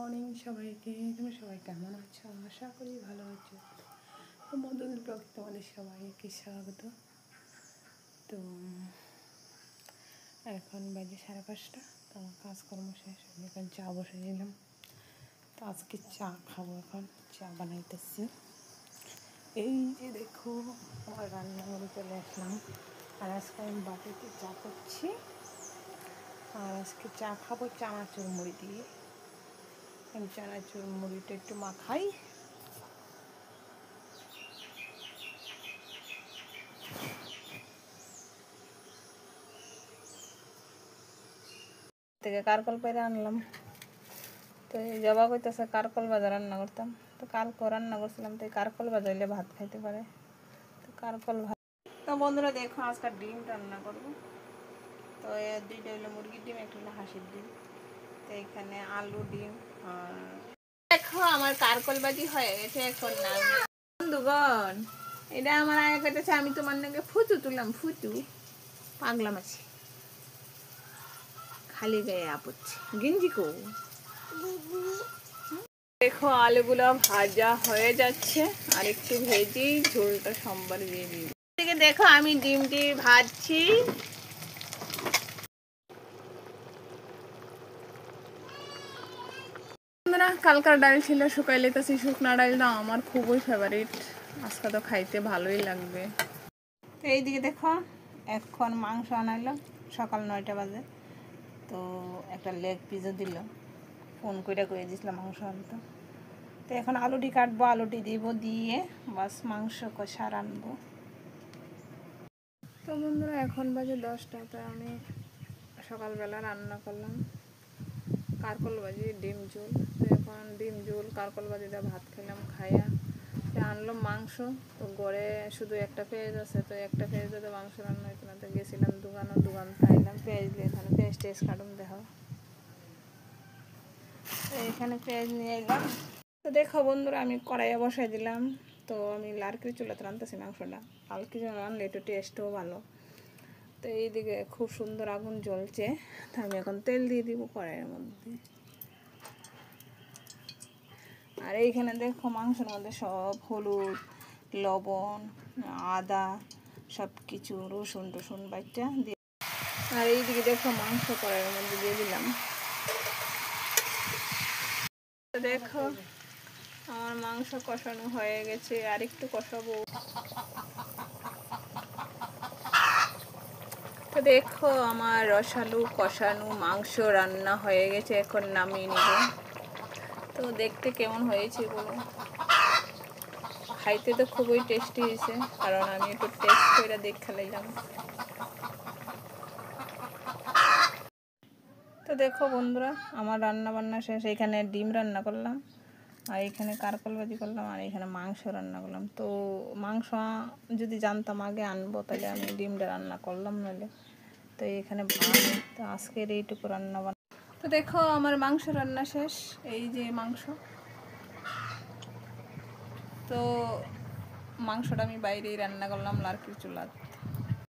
Morning সবাইকে। তুমি সবাই কেমন আছো? আশা করি ভালো আছো। তো মদন ব্লগ তোমাদের সবাইকে স্বাগত। তো এখন বাজে 5:30। তো আমার কাজকর্ম শেষ, আমি এখন চা বসে দিলাম। তো আজকে চা খাবো, এখন চা বানাইতেছি। এই যে দেখো আমার রান্নাঘরে চলে আসলাম, আর আজকে আমি বাটিতে চা করছি। আর আজকে চা খাবো চানাচুর মুড়ি দিয়ে। আমি চানাচুর মুড়িটা একটু মাখাই। থেকে কারকল পেরে আনলাম। তো এই জবা কইতেছে কারকল ভাজা রান্না করতাম। তো কালকে রান্না করছিলাম, তো এই কারকল ভাজা হইলে ভাত খাইতে পারে। তো কারকল ভাজা। তো বন্ধুরা দেখো, আজকে ডিম রান্না করবো। তো এই দুইটা হইলো মুরগির ডিম, একটা হলো হাঁসের ডিম। তো এখানে আলু, ডিম। আর দেখো আমার কারকল ভাজি হয়ে গেছে। এখন না বন্ধুগণ, এটা আমার আগে কেটেছে, আমি তোমার নাকি ফুচু তুললাম। ফুচু পাগলাম আছি, খালি গায়ে আপচ্ছে গেঞ্জি কো। দেখো আলুগুলো ভাজা হয়ে যাচ্ছে, আর একটু ভেজেই ঝোলটা সোমবার দিয়ে দিই। এদিকে দেখো আমি ডিমটি ভাজছি। কালকার ডাল ছিল, শুকাই লেতেছি। শুকনা ডালটা আমার খুবই ফেভারিট, আজকে তো খাইতে ভালোই লাগবে। তো এইদিকে দেখো এখন মাংস আনাইলো, সকাল 9টা বাজে। তো একটা লেগ পিসও দিল, ফোন করে দিয়েছিলাম মাংস আনতে। তো এখন আলুটি কাটবো, আলুটি দিব, দিয়ে বাস মাংস কষা রানবো। তো বন্ধুরা এখন বাজে 10টা। তো আমি সকালবেলা রান্না করলাম কারকল ভাজি, ডিম ঝোল। তো এখন ডিম ঝোল কারকল ভাজি দিয়ে ভাত খেলাম। খাইয়া আনলো মাংস। তো ঘরে শুধু একটা পেঁয়াজ আছে, তো একটা পেঁয়াজ দিয়ে মাংস রান্না হইতো না। তো গেছিলাম দোকান খাইলাম পেঁয়াজ দিয়ে। এখানে পেঁয়াজ টেস্ট কাটুন দেখো, তো এখানে পেঁয়াজ নিয়ে এলাম। তো দেখো বন্ধুরা আমি কড়াইয়ে বসাই দিলাম। তো আমি লার্কির চুলাতে রান্নতেছি মাংসটা। লার্কির চুলা রান্নলে একটু টেস্টও ভালো। তো এইদিকে খুব সুন্দর আগুন জ্বলছে। তো আমি এখন তেল দিয়ে দিব কড়াইয়ের মধ্যে। আর এইখানে দেখো মাংসের মধ্যে সব হলুদ, লবণ, আদা, সব কিছু, রসুন টসুন বাইটা দিয়ে। আর এইদিকে দেখো মাংস কড়াইয়ের মধ্যে দিয়ে দিলাম। তো দেখো আমার মাংস কষানো হয়ে গেছে, আর একটু কষাবো। তো দেখো আমার রসালো কষানো মাংস রান্না হয়ে গেছে, এখন নামিয়ে নিব। তো দেখতে কেমন হয়েছে বলো। খাইতে তো খুবই টেস্টি হয়েছে, কারণ আমি একটু টেস্ট করে দেখে নিলাম। তো দেখো বন্ধুরা আমার রান্না বান্না শেষ। এখানে ডিম রান্না করলাম, আর এখানে কারকল ভাজি করলাম, আর এখানে মাংস রান্না করলাম। তো মাংস যদি জানতাম আগে আনবো, তাহলে আমি ডিমটা রান্না করলাম নইলে। তো এখানে ভাত। তো আজকের এইটুকু রান্না বান্না। তো দেখো আমার মাংস রান্না শেষ। এই যে মাংস। তো মাংসটা আমি বাইরেই রান্না করলাম লার্কির চুলাতে।